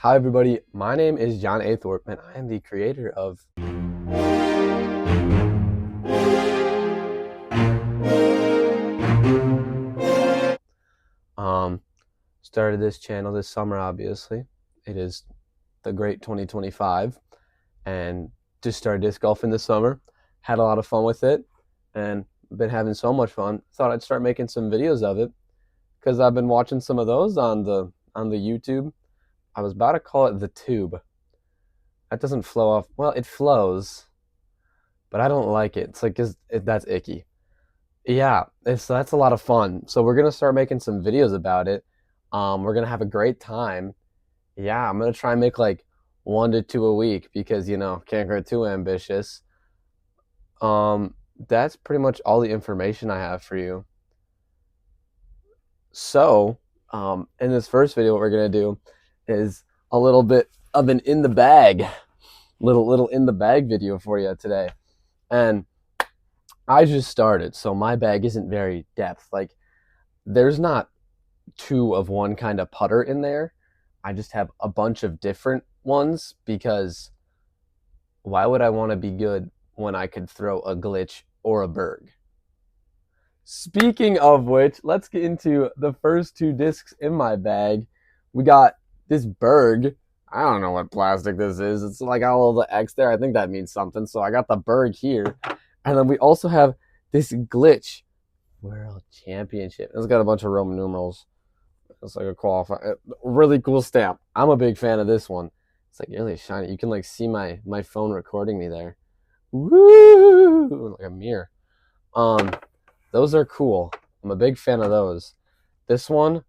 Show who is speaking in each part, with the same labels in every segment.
Speaker 1: Hi everybody, my name is John Athorpe and I am the creator of um started this channel this summer. Obviously it is the great 2025 and just started disc golfing this summer. Had a lot of fun with it and been having so much fun. Thought I'd start making some videos of it because I've been watching some of those on the YouTube. I was about to call it the tube. That doesn't flow off. Well, it flows, but I don't like it. It's like that's icky. Yeah, that's a lot of fun. So we're gonna start making some videos about it. We're gonna have a great time. Yeah, I'm gonna try and make like 1 to 2 a week because can't get too ambitious. That's pretty much all the information I have for you. So, in this first video, what we're gonna do is a little bit of an in the bag, little in the bag video for you today, and I just started, so my bag isn't very depth. Like, there's not two of one kind of putter in there. I just have a bunch of different ones because why would I want to be good when I could throw a glitch or a berg? Speaking of which, let's get into the first two discs in my bag. We got this berg. I don't know what plastic this is. It's like got a little X there. I think that means something. So I got the berg here. And then we also have this glitch World Championship. It's got a bunch of Roman numerals. It's like a qualifier. Really cool stamp. I'm a big fan of this one. It's like really shiny. You can like see my phone recording me there. Woo! Like a mirror. Those are cool. I'm a big fan of those. This one,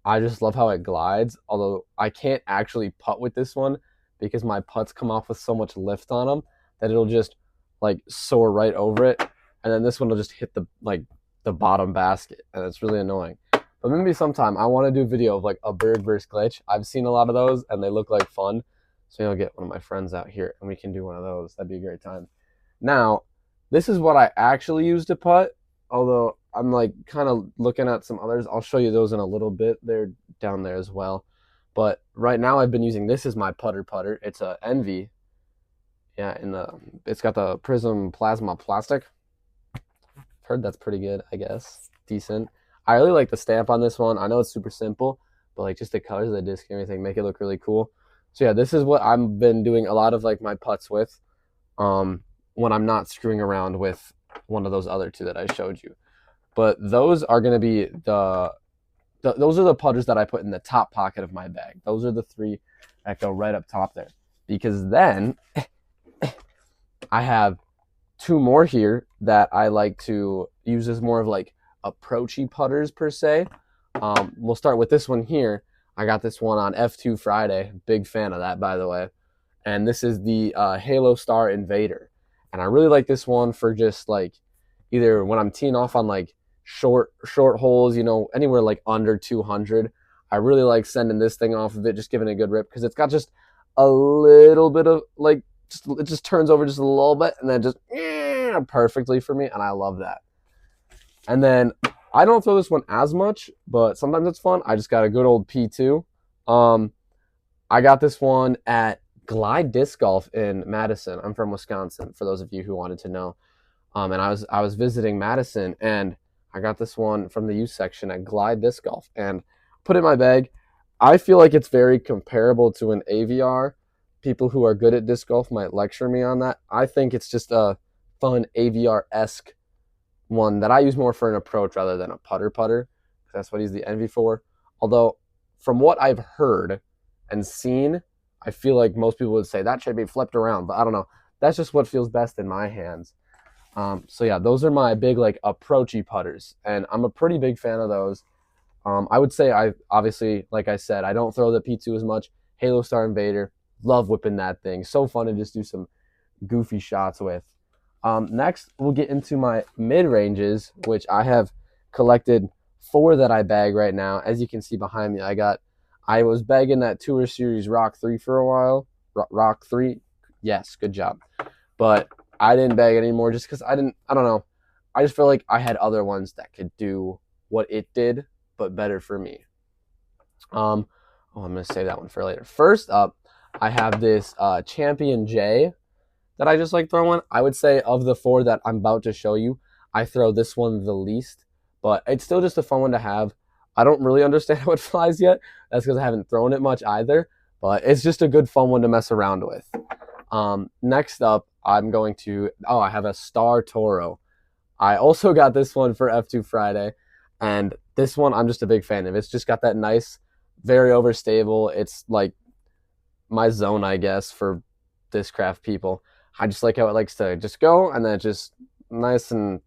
Speaker 1: I just love how it glides. Although I can't actually putt with this one because my putts come off with so much lift on them that it'll just like soar right over it, and then this one will just hit the bottom basket, and it's really annoying. But maybe sometime I want to do a video of like a berg versus glitch. I've seen a lot of those and they look like fun, so I'll get one of my friends out here and we can do one of those. That'd be a great time. Now, this is what I actually use to putt, although I'm like kind of looking at some others. I'll show you those in a little bit. They're down there as well. But right now I've been using this as my putter. It's a Envy. Yeah, it's got the Prism Plasma plastic. Heard that's pretty good, I guess. Decent. I really like the stamp on this one. I know it's super simple, but like just the colors of the disc and everything make it look really cool. So yeah, this is what I've been doing a lot of like my putts with when I'm not screwing around with one of those other two that I showed you. But those are going to be those are the putters that I put in the top pocket of my bag. Those are the three that go right up top there. Because then I have two more here that I like to use as more of like approachy putters per se. We'll start with this one here. I got this one on F2 Friday. Big fan of that, by the way. And this is the Halo Star Invader. And I really like this one for just like either when I'm teeing off on like short holes, anywhere like under 200. I really like sending this thing off of it, just giving it a good rip because it's got just a little bit of like, it just turns over just a little bit and then just perfectly for me, and I love that. And then I don't throw this one as much, but sometimes it's fun. I just got a good old P2. I got this one at Glide Disc Golf in Madison. I'm from Wisconsin, for those of you who wanted to know. And I was visiting Madison, and I got this one from the youth section at Glide Disc Golf, and put it in my bag. I feel like it's very comparable to an AVR. People who are good at disc golf might lecture me on that. I think it's just a fun AVR-esque one that I use more for an approach rather than a putter. That's what he's the Envy for. Although, from what I've heard and seen, I feel like most people would say that should be flipped around, but I don't know. That's just what feels best in my hands. So yeah, those are my big like approachy putters, and I'm a pretty big fan of those. I would say I obviously, like I said, I don't throw the P2 as much. Halo Star Invader, love whipping that thing. So fun to just do some goofy shots with. Next, we'll get into my mid-ranges, which I have collected 4 that I bag right now. As you can see behind me, I was bagging that Tour Series Rock 3 for a while. Rock 3, yes, good job. But I didn't bag it anymore just because I don't know. I just feel like I had other ones that could do what it did, but better for me. Oh, I'm going to save that one for later. First up, I have this Champion J that I just like throwing. I would say of the four that I'm about to show you, I throw this one the least, but it's still just a fun one to have. I don't really understand how it flies yet. That's because I haven't thrown it much either, but it's just a good fun one to mess around with. Next up, I'm going to, I have a Star Toro. I also got this one for F2 Friday, and this one I'm just a big fan of. It's just got that nice, very overstable. It's like my zone, I guess, for Discraft people. I just like how it likes to just go, and then it just nice and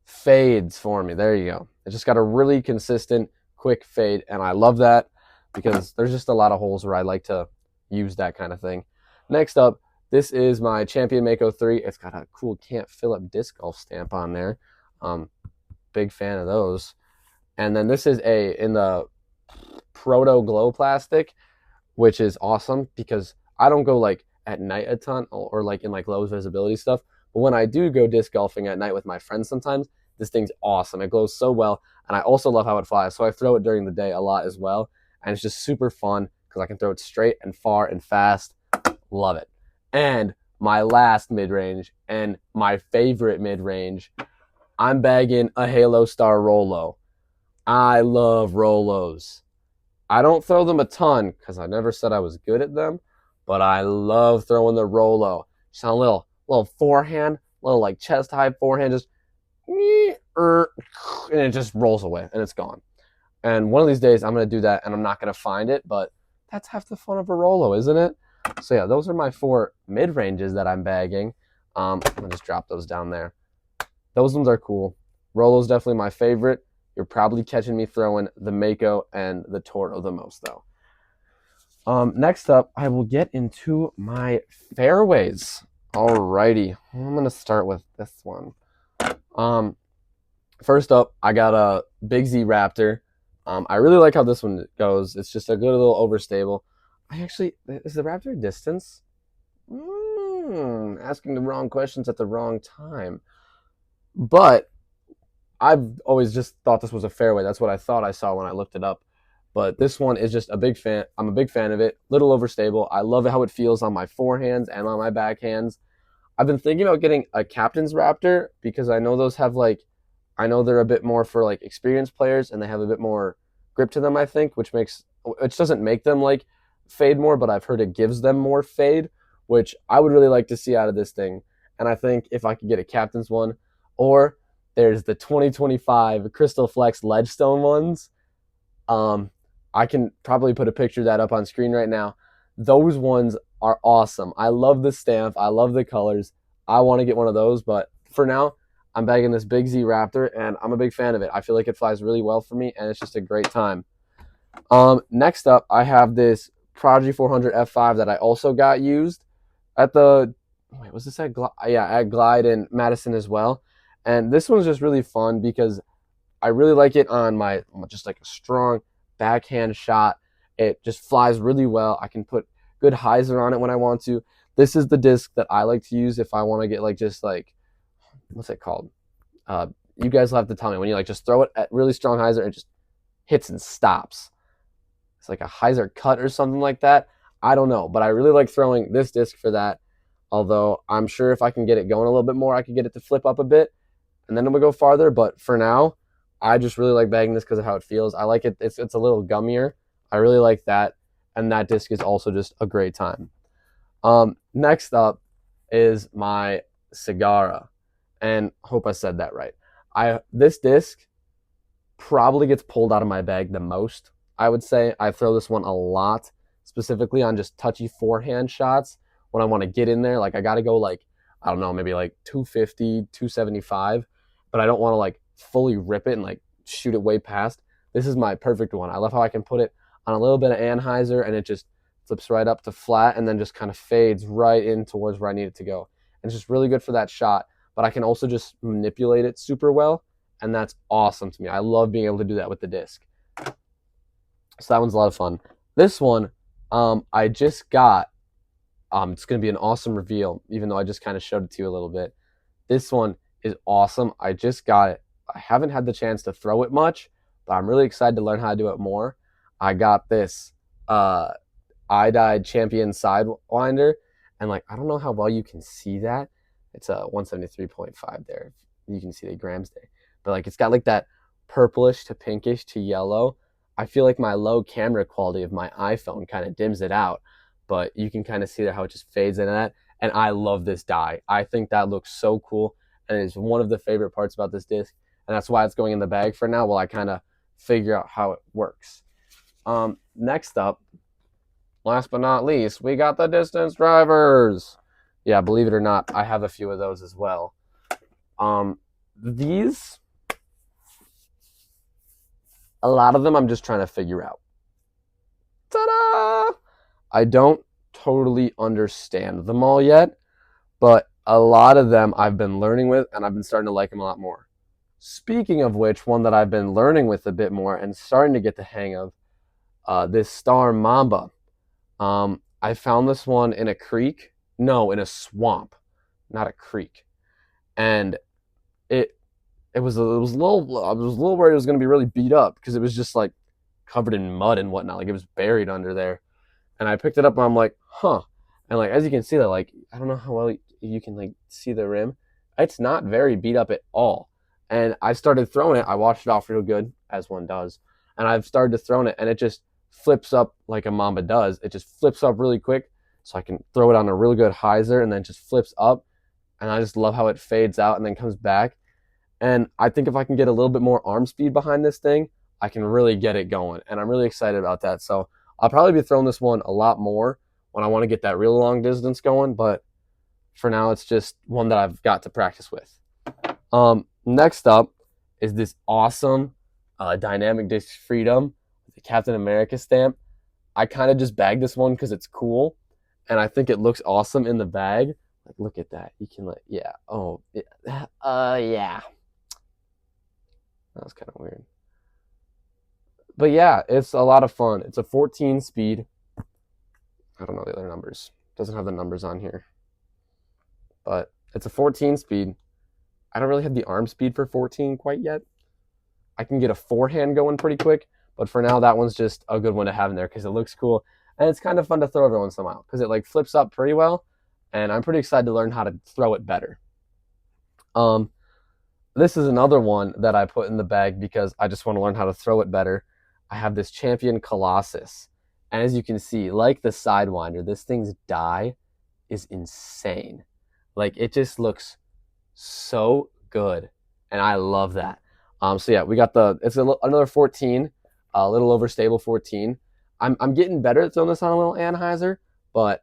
Speaker 1: fades for me. There you go. It just got a really consistent, quick fade, and I love that because there's just a lot of holes where I like to use that kind of thing. Next up, this is my Champion Mako 3. It's got a cool Can't Fill Up disc golf stamp on there. Big fan of those. And then this is in the Proto Glow plastic, which is awesome because I don't go like at night a ton or like in like low visibility stuff. But when I do go disc golfing at night with my friends sometimes, this thing's awesome. It glows so well. And I also love how it flies. So I throw it during the day a lot as well. And it's just super fun because I can throw it straight and far and fast. Love it. And my last mid-range and my favorite mid-range, I'm bagging a Halo Star Rolo. I love Rolos. I don't throw them a ton because I never said I was good at them, but I love throwing the Rolo. Just a little forehand, little like chest high forehand, just and it just rolls away and it's gone. And one of these days I'm going to do that and I'm not going to find it, but that's half the fun of a Rolo, isn't it? So yeah, those are my 4 mid-ranges that I'm bagging. I'm going to just drop those down there. Those ones are cool. Rolo's definitely my favorite. You're probably catching me throwing the Mako and the Toro the most, though. Next up, I will get into my fairways. Alrighty, I'm going to start with this one. First up, I got a Big Z Raptor. I really like how this one goes. It's just a good little overstable. Is the Raptor distance? Asking the wrong questions at the wrong time. But I've always just thought this was a fairway. That's what I thought I saw when I looked it up. But this one is just a big fan. I'm a big fan of it. Little overstable. I love how it feels on my forehands and on my backhands. I've been thinking about getting a Captain's Raptor because I know those have I know they're a bit more for like experienced players and they have a bit more grip to them, I think, which doesn't make them like fade more, but I've heard it gives them more fade, which I would really like to see out of this thing. And I think if I could get a Captain's one, or there's the 2025 Crystal Flex Ledgestone ones. I can probably put a picture of that up on screen right now. Those ones are awesome. I love the stamp. I love the colors. I want to get one of those, but for now, I'm bagging this Big Z Raptor, and I'm a big fan of it. I feel like it flies really well for me, and it's just a great time. Next up, I have this Prodigy 400 F5 that I also got used at was this at Glide in Madison as well. And this one's just really fun because I really like it on my just like a strong backhand shot. It just flies really well. I can put good hyzer on it when I want to. This is the disc that I like to use if I want to get what's it called? You guys will have to tell me when you just throw it at really strong hyzer and it just hits and stops. It's like a hyzer cut or something like that. I don't know, but I really like throwing this disc for that. Although I'm sure if I can get it going a little bit more, I could get it to flip up a bit, and then it will go farther. But for now, I just really like bagging this because of how it feels. I like it. It's a little gummier. I really like that, and that disc is also just a great time. Next up is my Sagara, and hope I said that right. This disc probably gets pulled out of my bag the most. I would say I throw this one a lot, specifically on just touchy forehand shots when I want to get in there. I got to go I don't know, maybe 250, 275, but I don't want to fully rip it and shoot it way past. This is my perfect one. I love how I can put it on a little bit of anhyzer and it just flips right up to flat and then just kind of fades right in towards where I need it to go. And it's just really good for that shot, but I can also just manipulate it super well, and that's awesome to me. I love being able to do that with the disc. So that one's a lot of fun. This one, I just got. It's going to be an awesome reveal, even though I just kind of showed it to you a little bit. This one is awesome. I just got it. I haven't had the chance to throw it much, but I'm really excited to learn how to do it more. I got this uh iodide champion sidewinder, and like I don't know how well you can see that. It's a 173.5 there. You can see the grams there, but like it's got like that purplish to pinkish to yellow. I feel like my low camera quality of my iPhone kind of dims it out, but you can kind of see there how it just fades into that. And I love this dye. I think that looks so cool, and it's one of the favorite parts about this disc, and that's why it's going in the bag for now while I kind of figure out how it works. Next up, last but not least, we got the distance drivers. Yeah, believe it or not, I have a few of those as well. These, a lot of them I'm just trying to figure out. Ta-da! I don't totally understand them all yet, but a lot of them I've been learning with, and I've been starting to like them a lot more. Speaking of which, one that I've been learning with a bit more and starting to get the hang of, this Star Mamba. I found this one in a creek. No, in a swamp, not a creek. And it it was a little I was a little worried it was gonna be really beat up because it was just like covered in mud and whatnot, like it was buried under there. And I picked it up and I'm like, huh. And like as you can see that, like I don't know how well you can like see the rim. It's not very beat up at all. And I started throwing it. I washed it off real good, as one does. And I've started to throw it, and it just flips up like a Mamba does. It just flips up really quick, so I can throw it on a really good hyzer, and then just flips up. And I just love how it fades out and then comes back. And I think if I can get a little bit more arm speed behind this thing, I can really get it going. And I'm really excited about that. So I'll probably be throwing this one a lot more when I want to get that real long distance going. But for now, it's just one that I've got to practice with. Next up is this awesome Dynamic Disc Freedom with the Captain America stamp. I kind of just bagged this one because it's cool. And I think it looks awesome in the bag. Like, look at that. You can, like, yeah. Oh, yeah. Yeah. That was kind of weird. But yeah, it's a lot of fun. It's a 14 speed. I don't know the other numbers. It doesn't have the numbers on here. But it's a 14 speed. I don't really have the arm speed for 14 quite yet. I can get a forehand going pretty quick. But for now, that one's just a good one to have in there because it looks cool. And it's kind of fun to throw every once in a while because it like flips up pretty well. And I'm pretty excited to learn how to throw it better. This is another one that I put in the bag because I just want to learn how to throw it better. I have this Champion Colossus. And as you can see, like the Sidewinder, this thing's dye is insane. Like, it just looks so good. And I love that. So yeah, we got it's another 14, a little overstable 14. I'm getting better at throwing this on a little anhyzer, but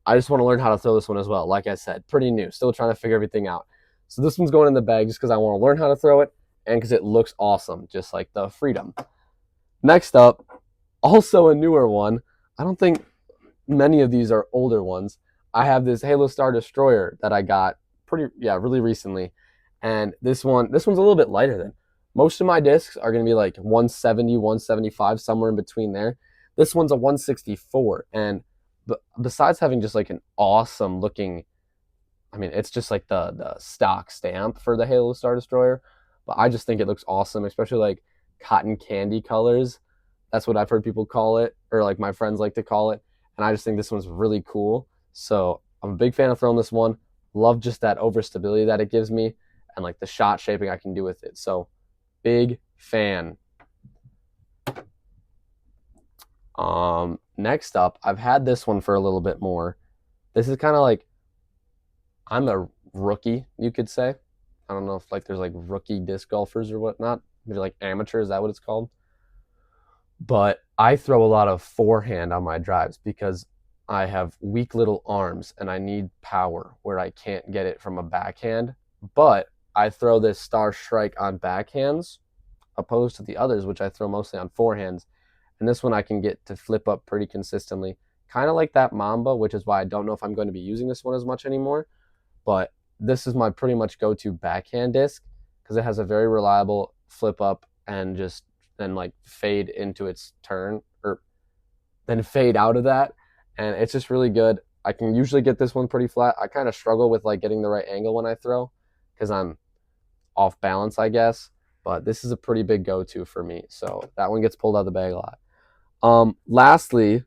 Speaker 1: I just want to learn how to throw this one as well. Like I said, pretty new, still trying to figure everything out. So this one's going in the bag just because I want to learn how to throw it and because it looks awesome, just like the Freedom. Next up, also a newer one. I don't think many of these are older ones. I have this Halo Star Destroyer that I got really recently. And this one's a little bit lighter than most of my discs are going to be like 170, 175, somewhere in between there. This one's a 164. And besides having just like an awesome looking, I mean, it's just like the stock stamp for the Halo Star Destroyer, but I just think it looks awesome, especially like cotton candy colors. That's what I've heard people call it, or like my friends like to call it. And I just think this one's really cool. So I'm a big fan of throwing this one. Love just that overstability that it gives me and like the shot shaping I can do with it. So big fan. Next up, I've had this one for a little bit more. This is kind of like, I'm a rookie, you could say. I don't know if like there's like rookie disc golfers or whatnot. Maybe like amateur, is that what it's called? But I throw a lot of forehand on my drives because I have weak little arms and I need power where I can't get it from a backhand. But I throw this Star Strike on backhands opposed to the others, which I throw mostly on forehands. And this one I can get to flip up pretty consistently. Kind of like that Mamba, which is why I don't know if I'm going to be using this one as much anymore. But this is my pretty much go-to backhand disc because it has a very reliable flip up and just then like fade into its turn or then fade out of that. And it's just really good. I can usually get this one pretty flat. I kind of struggle with like getting the right angle when I throw because I'm off balance, I guess. But this is a pretty big go-to for me. So that one gets pulled out of the bag a lot. Lastly,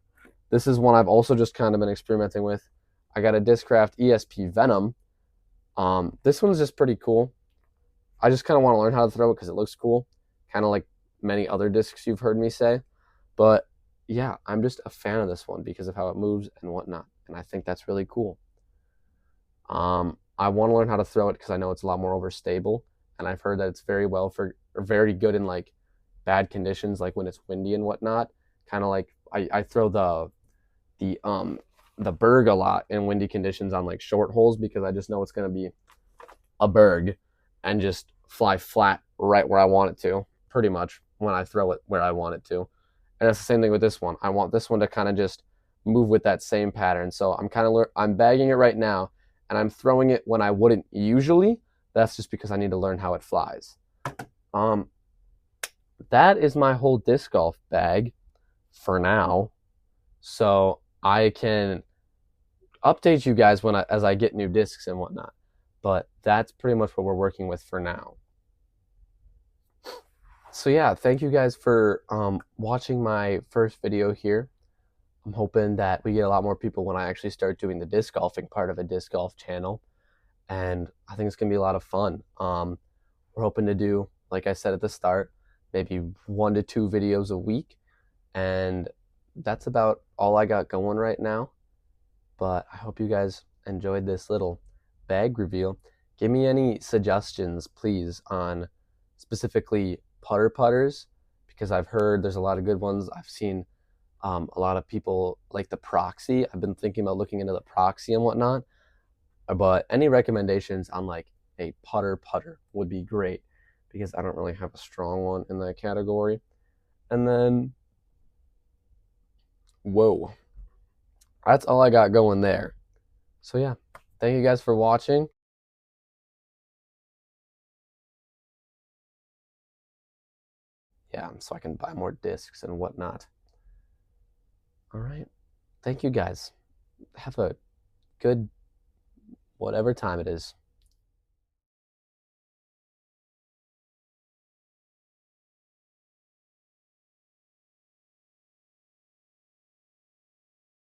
Speaker 1: this is one I've also just kind of been experimenting with. I got a Discraft ESP Venom. This one's just pretty cool. I just kind of want to learn how to throw it because it looks cool, kind of like many other discs you've heard me say. But yeah, I'm just a fan of this one because of how it moves and whatnot, and I think that's really cool. I want to learn how to throw it because I know it's a lot more overstable, and I've heard that it's very well for or very good in like bad conditions, like when it's windy and whatnot. Kind of like I throw the the berg a lot in windy conditions on like short holes because I just know it's gonna be a berg and just fly flat right where I want it to, pretty much when I throw it where I want it to. And that's the same thing with this one. I want this one to kind of just move with that same pattern. So I'm bagging it right now, and I'm throwing it when I wouldn't usually. That's just because I need to learn how it flies. Um, that is my whole disc golf bag for now. So I can update you guys as I get new discs and whatnot. But that's pretty much what we're working with for now. So yeah, thank you guys for watching my first video here. I'm hoping that we get a lot more people when I actually start doing the disc golfing part of a disc golf channel, and I think it's gonna be a lot of fun. We're hoping to do, like I said at the start, maybe 1 to 2 videos a week, and that's about all I got going right now. But I hope you guys enjoyed this little bag reveal. Give me any suggestions, please, on specifically putters, because I've heard there's a lot of good ones. I've seen a lot of people like the Proxy. I've been thinking about looking into the Proxy and whatnot. But any recommendations on like a putter would be great because I don't really have a strong one in that category. And then, whoa, that's all I got going there. So yeah, thank you guys for watching. Yeah, so I can buy more discs and whatnot. All right. Thank you guys. Have a good whatever time it is.